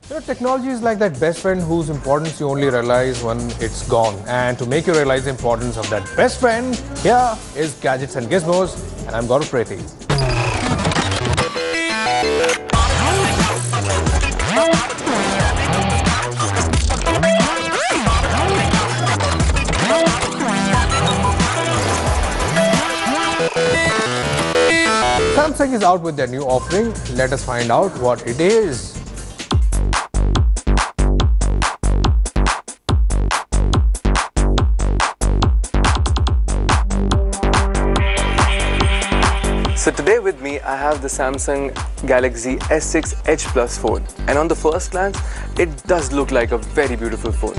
Technology is like that best friend whose importance you only realize when it's gone. And to make you realize the importance of that best friend, here is Gadgets and Gizmos, and I'm Gaurav Preti. Samsung is out with their new offering. Let us find out what it is. So today with me I have the Samsung Galaxy S6 Edge Plus phone, and on the first glance it does look like a very beautiful phone.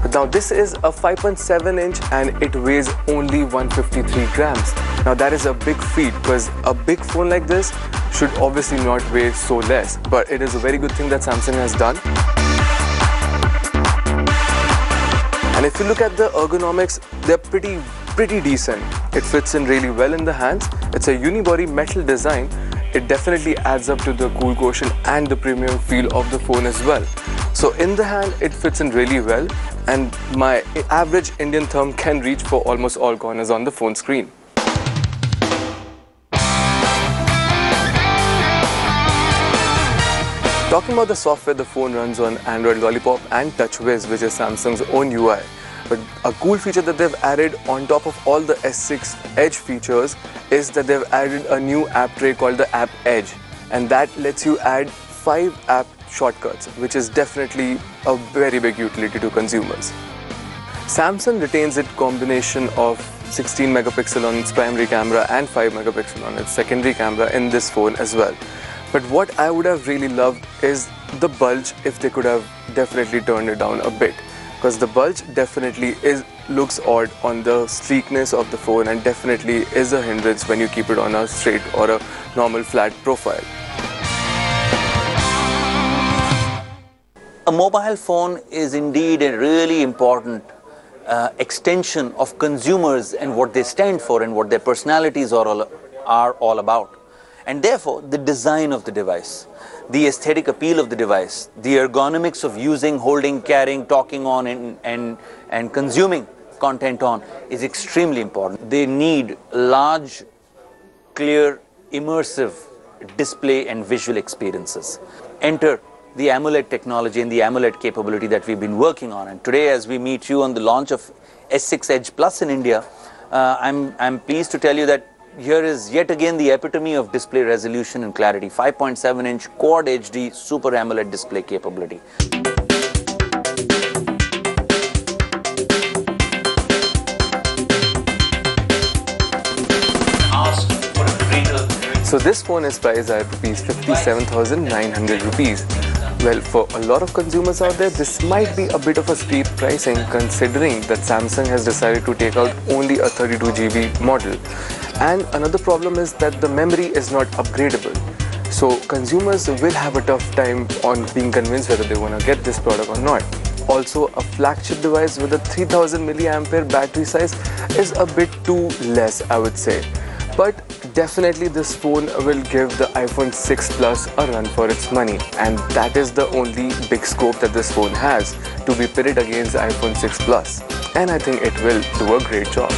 But now this is a 5.7 inch and it weighs only 153 grams. Now that is a big feat because a big phone like this should obviously not weigh so less, but it is a very good thing that Samsung has done. And if you look at the ergonomics, they're pretty decent. It fits in really well in the hands. It's a unibody metal design. It definitely adds up to the cool quotient and the premium feel of the phone as well. So in the hand, it fits in really well, and my average Indian thumb can reach for almost all corners on the phone screen. Talking about the software, the phone runs on Android Lollipop and TouchWiz, which is Samsung's own UI. But a cool feature that they've added on top of all the S6 Edge features is that they've added a new app tray called the App Edge, and that lets you add 5 app shortcuts, which is definitely a very big utility to consumers. Samsung retains its combination of 16 megapixel on its primary camera and 5 megapixel on its secondary camera in this phone as well. But what I would have really loved is the bulge, if they could have definitely turned it down a bit. Because the bulge definitely looks odd on the sleekness of the phone and definitely is a hindrance when you keep it on a straight or a normal flat profile. A mobile phone is indeed a really important extension of consumers and what they stand for and what their personalities are all about. And therefore, the design of the device, the aesthetic appeal of the device, the ergonomics of using, holding, carrying, talking on and consuming content on is extremely important. They need large, clear, immersive display and visual experiences. Enter the AMOLED technology and the AMOLED capability that we've been working on. And today, as we meet you on the launch of S6 Edge Plus in India, I'm pleased to tell you that here is yet again the epitome of display resolution and clarity. 5.7-inch Quad HD Super AMOLED display capability. So this phone is priced at rupees 57,900 rupees. Well, for a lot of consumers out there, this might be a bit of a steep pricing considering that Samsung has decided to take out only a 32 GB model. And another problem is that the memory is not upgradable. So consumers will have a tough time on being convinced whether they want to get this product or not. Also, a flagship device with a 3000 mAh battery size is a bit too less, I would say. But definitely this phone will give the iPhone 6 Plus a run for its money, and that is the only big scope that this phone has to be pitted against the iPhone 6 Plus. And I think it will do a great job.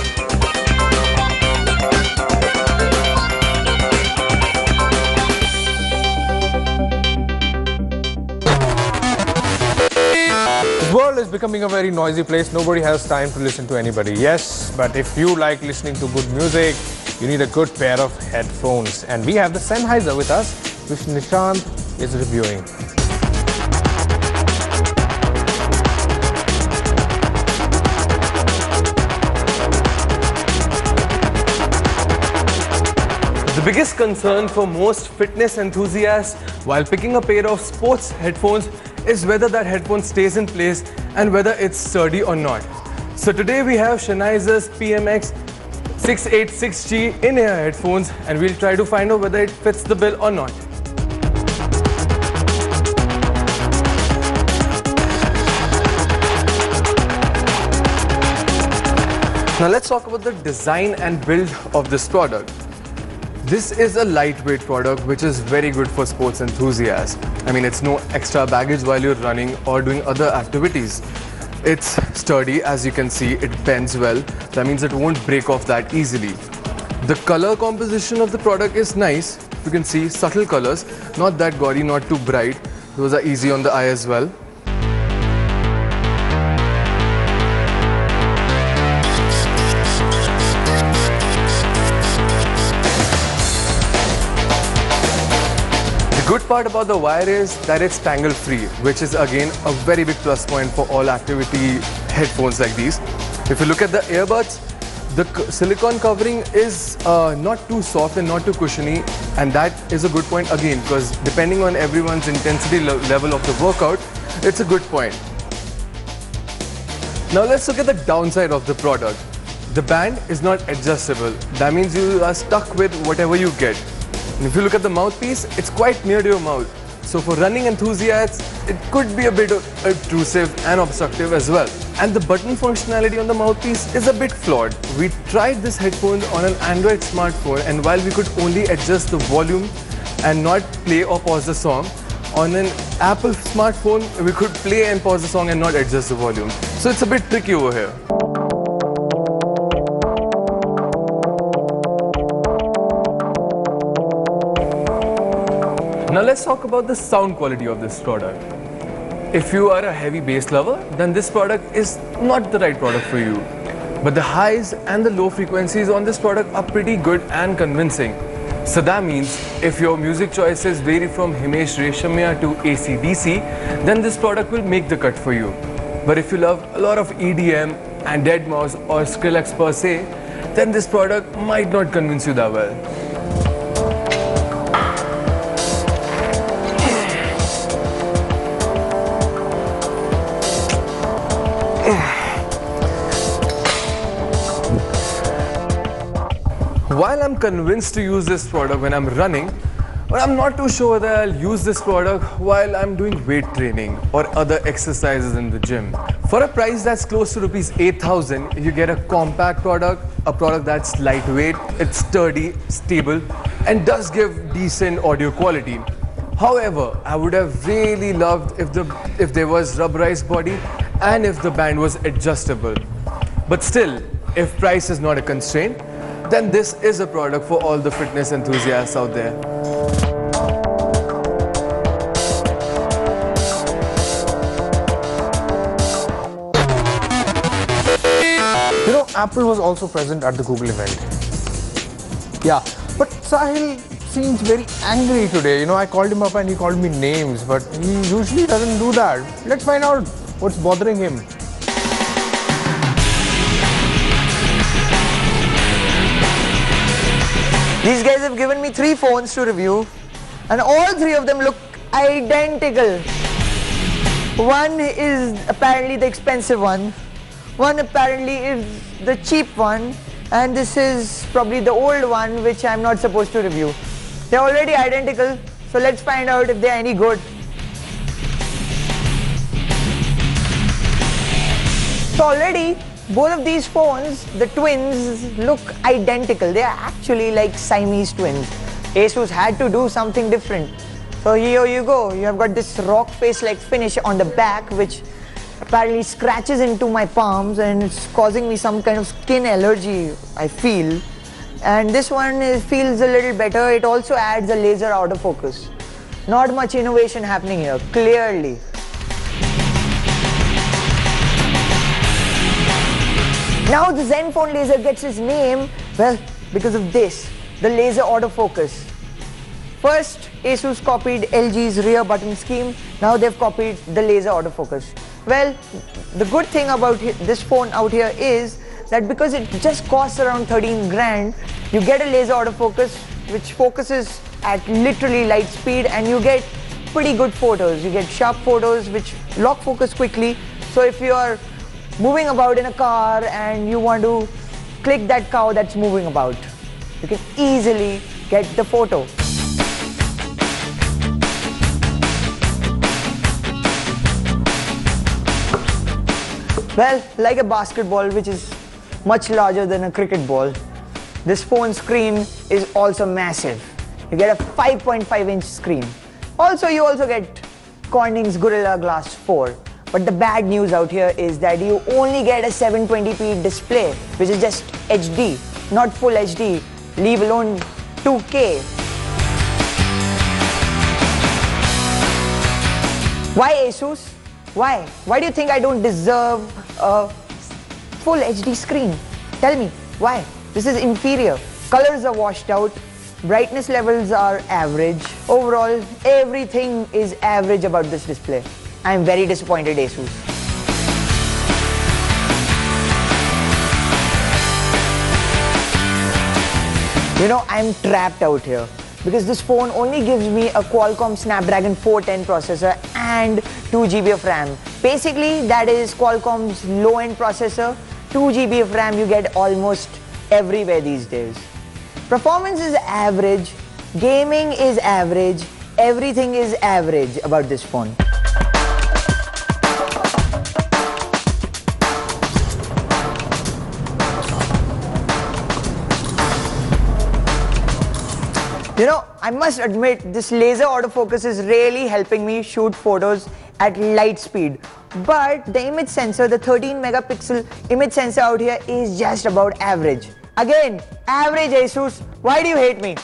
The world is becoming a very noisy place. Nobody has time to listen to anybody. Yes, but if you like listening to good music, you need a good pair of headphones. And we have the Sennheiser with us, which Nishant is reviewing. The biggest concern for most fitness enthusiasts while picking a pair of sports headphones is whether that headphone stays in place and whether it's sturdy or not. So today we have Sennheiser's PMX 686G in-ear headphones, and we'll try to find out whether it fits the bill or not. Now let's talk about the design and build of this product. This is a lightweight product which is very good for sports enthusiasts. I mean, it's no extra baggage while you're running or doing other activities. It's sturdy, as you can see, it bends well. That means it won't break off that easily. The color composition of the product is nice. You can see subtle colors, not that gaudy, not too bright. Those are easy on the eye as well. The good part about the wire is that it's tangle free, which is again a very big plus point for all activity headphones like these. If you look at the earbuds, the silicone covering is not too soft and not too cushiony, and that is a good point again, because depending on everyone's intensity level of the workout, it's a good point. Now let's look at the downside of the product. The band is not adjustable. That means you are stuck with whatever you get. And if you look at the mouthpiece, it's quite near to your mouth. So for running enthusiasts, it could be a bit obtrusive and obstructive as well. And the button functionality on the mouthpiece is a bit flawed. We tried this headphone on an Android smartphone, and while we could only adjust the volume and not play or pause the song, on an Apple smartphone, we could play and pause the song and not adjust the volume. So it's a bit tricky over here. Now let's talk about the sound quality of this product. If you are a heavy bass lover, then this product is not the right product for you. But the highs and the low frequencies on this product are pretty good and convincing. So that means if your music choices vary from Himesh Reshammiya to AC/DC, then this product will make the cut for you. But if you love a lot of EDM and Deadmau5 or Skrillex per se, then this product might not convince you that well. While I'm convinced to use this product when I'm running, but I'm not too sure that I'll use this product while I'm doing weight training or other exercises in the gym. For a price that's close to rupees 8,000, you get a compact product, a product that's lightweight, it's sturdy, stable, and does give decent audio quality. However, I would have really loved if there was rubberized body and if the band was adjustable. But still, if price is not a constraint, then this is a product for all the fitness enthusiasts out there. You know, Apple was also present at the Google event. Yeah, but Sahil seems very angry today. You know, I called him up and he called me names, but he usually doesn't do that. Let's find out what's bothering him. These guys have given me 3 phones to review, and all 3 of them look identical. One is apparently the expensive one apparently is the cheap one, and this is probably the old one which I'm not supposed to review. They're already identical, so let's find out if they're any good. So already both of these phones, the twins, look identical. They are actually like Siamese twins. Asus had to do something different. So here you go. You have got this rock face-like finish on the back, which apparently scratches into my palms and it's causing me some kind of skin allergy, I feel. And this one feels a little better. It also adds a laser autofocus. Not much innovation happening here, clearly. Now the Zenfone laser gets its name, well, because of this, the laser autofocus. First, Asus copied LG's rear button scheme, now they've copied the laser autofocus. Well, the good thing about this phone out here is that because it just costs around 13 grand, you get a laser autofocus which focuses at literally light speed, and you get pretty good photos. You get sharp photos which lock focus quickly. So if you are moving about in a car and you want to click that cow that's moving about, you can easily get the photo. Well, like a basketball which is much larger than a cricket ball, This phone screen is also massive. You get a 5.5-inch screen. Also, you also get Corning's Gorilla Glass 4. But the bad news out here is that you only get a 720p display, which is just HD, not full HD, leave alone 2K. Why ASUS? Why? Why do you think I don't deserve a full HD screen? Tell me, why? This is inferior. Colors are washed out, brightness levels are average. Overall, everything is average about this display. I am very disappointed, ASUS. You know, I'm trapped out here because this phone only gives me a Qualcomm Snapdragon 410 processor and 2 GB of RAM. Basically, that is Qualcomm's low-end processor. 2 GB of RAM you get almost everywhere these days. Performance is average, gaming is average, everything is average about this phone. You know, I must admit this laser autofocus is really helping me shoot photos at light speed. But the image sensor, the 13 megapixel image sensor out here is just about average. Again, average ASUS, why do you hate me?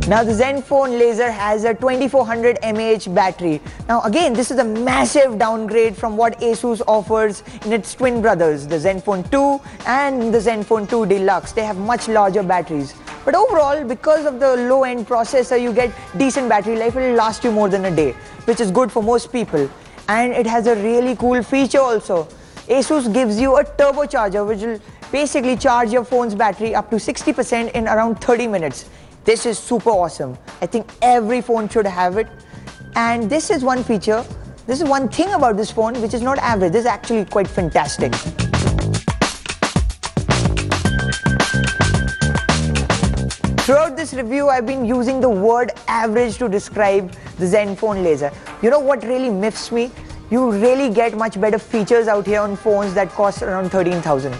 Now the Zenfone laser has a 2400 mAh battery. Now again, this is a massive downgrade from what ASUS offers in its twin brothers, the Zenfone 2 and the Zenfone 2 Deluxe. They have much larger batteries. But overall, because of the low-end processor, you get decent battery life. It will last you more than a day, which is good for most people. And it has a really cool feature also. ASUS gives you a turbocharger, which will basically charge your phone's battery up to 60% in around 30 minutes. This is super awesome. I think every phone should have it. And this is one feature, this is one thing about this phone which is not average. This is actually quite fantastic. Throughout this review, I've been using the word average to describe the Zenfone laser. You know what really miffs me? You really get much better features out here on phones that cost around 13,000.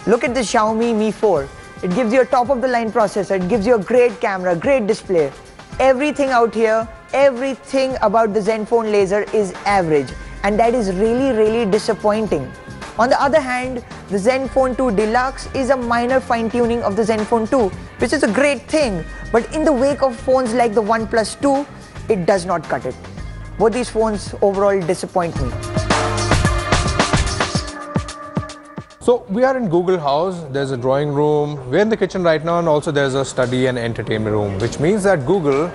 Look at the Xiaomi Mi 4. It gives you a top-of-the-line processor, it gives you a great camera, great display. Everything out here, everything about the Zenfone laser is average, and that is really disappointing. On the other hand, the Zenfone 2 Deluxe is a minor fine-tuning of the Zenfone 2, which is a great thing, but in the wake of phones like the OnePlus 2, it does not cut it. Both these phones overall disappoint me. So we are in Google House, there's a drawing room, we're in the kitchen right now, and also there's a study and entertainment room, which means that Google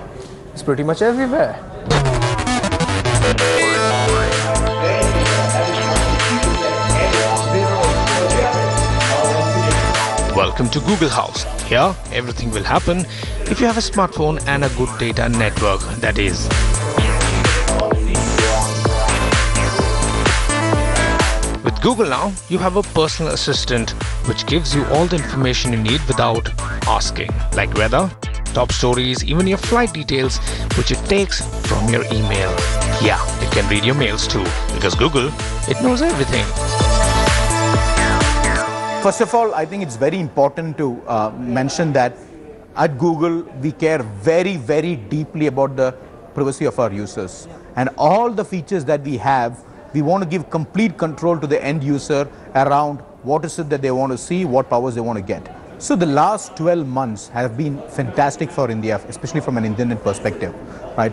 is pretty much everywhere. Welcome to Google House. Here, everything will happen if you have a smartphone and a good data network, that is. With Google now, you have a personal assistant which gives you all the information you need without asking, like weather, top stories, even your flight details, which it takes from your email. Yeah, it can read your mails too, because Google, it knows everything. First of all, I think it's very important to mention that at Google, we care very deeply about the privacy of our users. And all the features that we have, we want to give complete control to the end user around what is it that they want to see, what powers they want to get. So the last 12 months have been fantastic for India, especially from an internet perspective, right?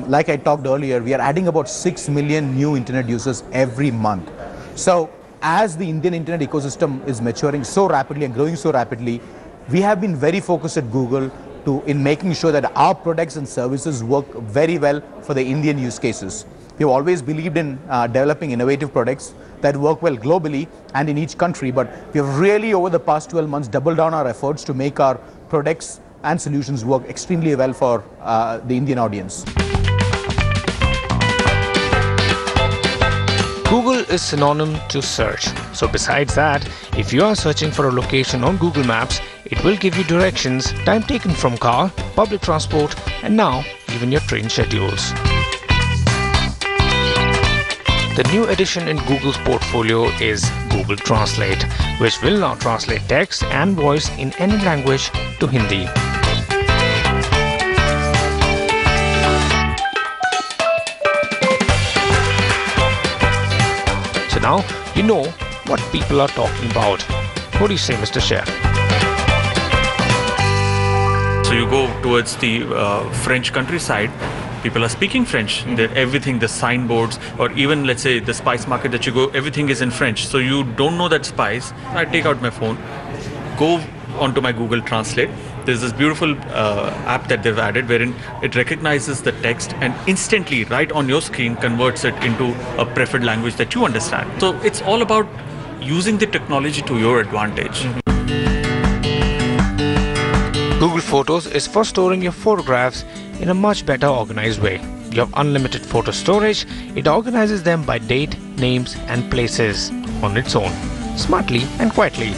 Like I talked earlier, we are adding about 6 million new internet users every month. So as the Indian internet ecosystem is maturing so rapidly and growing so rapidly, we have been very focused at Google in making sure that our products and services work very well for the Indian use cases. We have always believed in developing innovative products that work well globally and in each country, but we have really over the past 12 months doubled down our efforts to make our products and solutions work extremely well for the Indian audience. Google is synonym to search. So besides that, if you are searching for a location on Google Maps, it will give you directions, time taken from car, public transport, and now even your train schedules. The new addition in Google's portfolio is Google Translate, which will now translate text and voice in any language to Hindi. So now you know what people are talking about. What do you say, Mr. Chef? So you go towards the French countryside, people are speaking French. Everything, the signboards, or even let's say the spice market that you go, everything is in French. So you don't know that spice. I take out my phone, go onto my Google Translate. There's this beautiful app that they've added wherein it recognizes the text and instantly right on your screen converts it into a preferred language that you understand. So it's all about using the technology to your advantage. Google Photos is for storing your photographs in a much better organized way. You have unlimited photo storage. It organizes them by date, names and places on its own, smartly and quietly.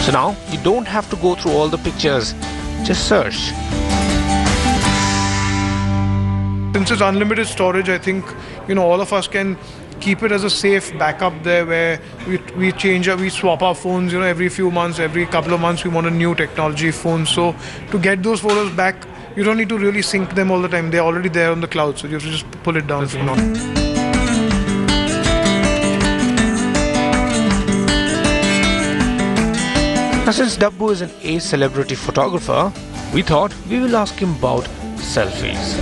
So now you don't have to go through all the pictures, just search. Since it's unlimited storage, I think all of us can keep it as a safe backup there, where we swap our phones every few months, every couple of months we want a new technology phone. So to get those photos back, you don't need to really sync them all the time. They're already there on the cloud, so you have to just pull it down if you want. Now, since Dabbu is an A-celebrity photographer, we thought we will ask him about selfies.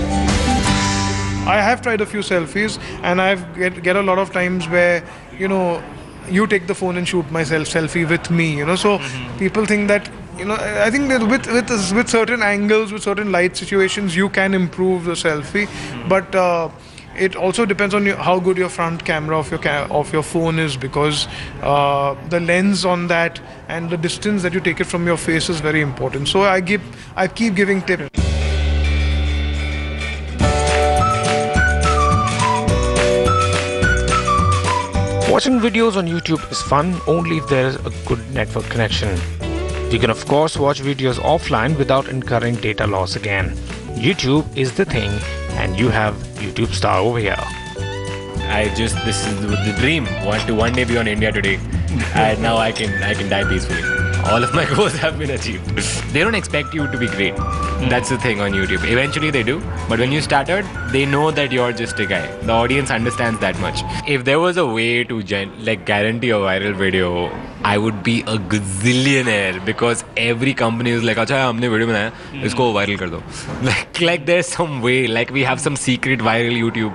I have tried a few selfies, and I get a lot of times where you take the phone and shoot my selfie with me. So people think that I think that with certain angles, with certain light situations, you can improve the selfie, but it also depends on how good your front camera of your phone is, because the lens on that and the distance that you take it from your face is very important. So I keep giving tips. Watching videos on YouTube is fun only if there is a good network connection. You can of course watch videos offline without incurring data loss again. YouTube is the thing, and you have YouTube Star over here. This is the dream. Want to one day be on India Today, and now I can die peacefully. All of my goals have been achieved. They don't expect you to be great. That's the thing on YouTube. Eventually they do, but when you started, they know that you're just a guy. The audience understands that much. If there was a way to guarantee a viral video, I would be a gazillionaire, because every company is like, "Acha, humne video banaya, isko viral kar do." Like there's some way, like we have some secret viral YouTube.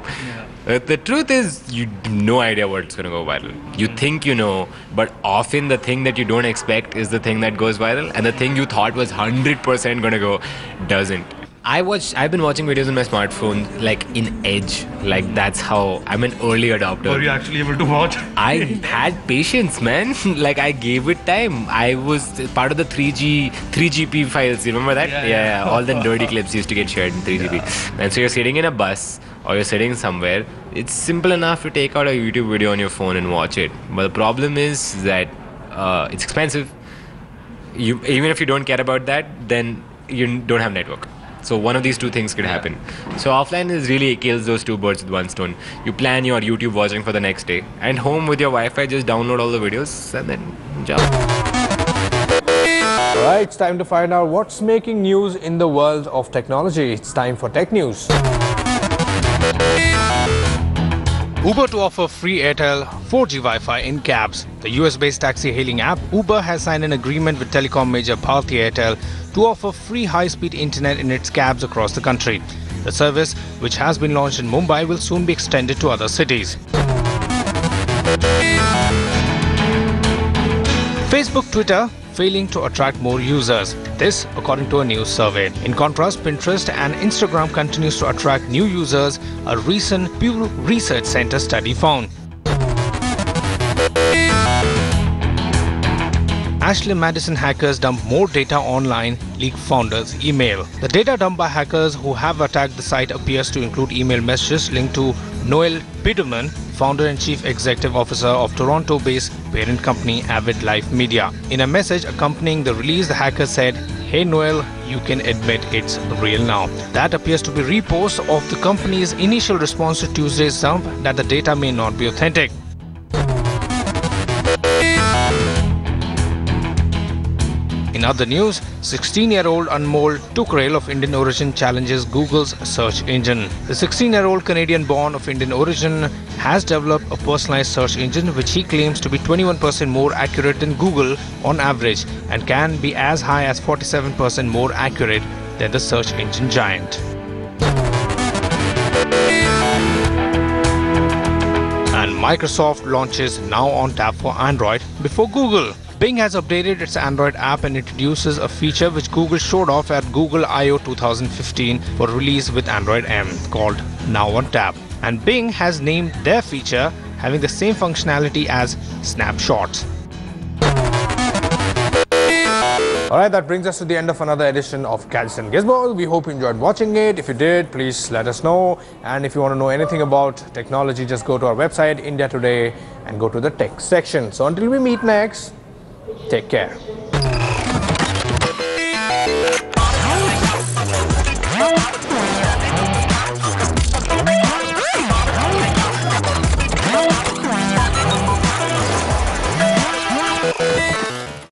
The truth is, you have no idea what's going to go viral. You think you know, but often the thing that you don't expect is the thing that goes viral, and the thing you thought was 100% going to go doesn't. I've been watching videos on my smartphone in Edge. That's how I'm an early adopter. Were you actually able to watch? I had patience, man. I gave it time. I was part of the 3GP files. You remember that? Yeah. All the dirty clips used to get shared in 3GP. And so you're sitting in a bus or you're sitting somewhere. It's simple enough to take out a YouTube video on your phone and watch it. But the problem is that it's expensive. Even if you don't care about that, then you don't have network. So one of these two things could happen. So offline really kills those two birds with one stone. You plan your YouTube watching for the next day, and home with your Wi-Fi, just download all the videos and then jump. Right, it's time to find out what's making news in the world of technology. It's time for Tech News. Uber to offer free Airtel 4G Wi-Fi in cabs. The US-based taxi-hailing app Uber has signed an agreement with telecom major Bharti Airtel to offer free high-speed internet in its cabs across the country. The service, which has been launched in Mumbai, will soon be extended to other cities. Facebook, Twitter failing to attract more users. This, according to a new survey. In contrast, Pinterest and Instagram continues to attract new users, a recent Pew Research Center study found. Ashley Madison hackers dump more data online, leak founder's email. The data dumped by hackers who have attacked the site appears to include email messages linked to Noel Biderman, founder and chief executive officer of Toronto-based parent company Avid Life Media. In a message accompanying the release, the hacker said, "Hey Noel, you can admit it's real now." That appears to be repost of the company's initial response to Tuesday's dump that the data may not be authentic. In other news, 16-year-old Anmol Tukrel of Indian origin challenges Google's search engine. The 16-year-old Canadian-born of Indian origin has developed a personalized search engine which he claims to be 21% more accurate than Google on average and can be as high as 47% more accurate than the search engine giant. And Microsoft launches Now on Tap for Android before Google. Bing has updated its Android app and introduces a feature which Google showed off at Google I/O 2015 for release with Android M called Now on Tap. And Bing has named their feature having the same functionality as Snapshots. Alright, that brings us to the end of another edition of Gadgets and Gizmos. We hope you enjoyed watching it. If you did, please let us know. And if you want to know anything about technology, just go to our website, India Today, and go to the tech section. So until we meet next, take care.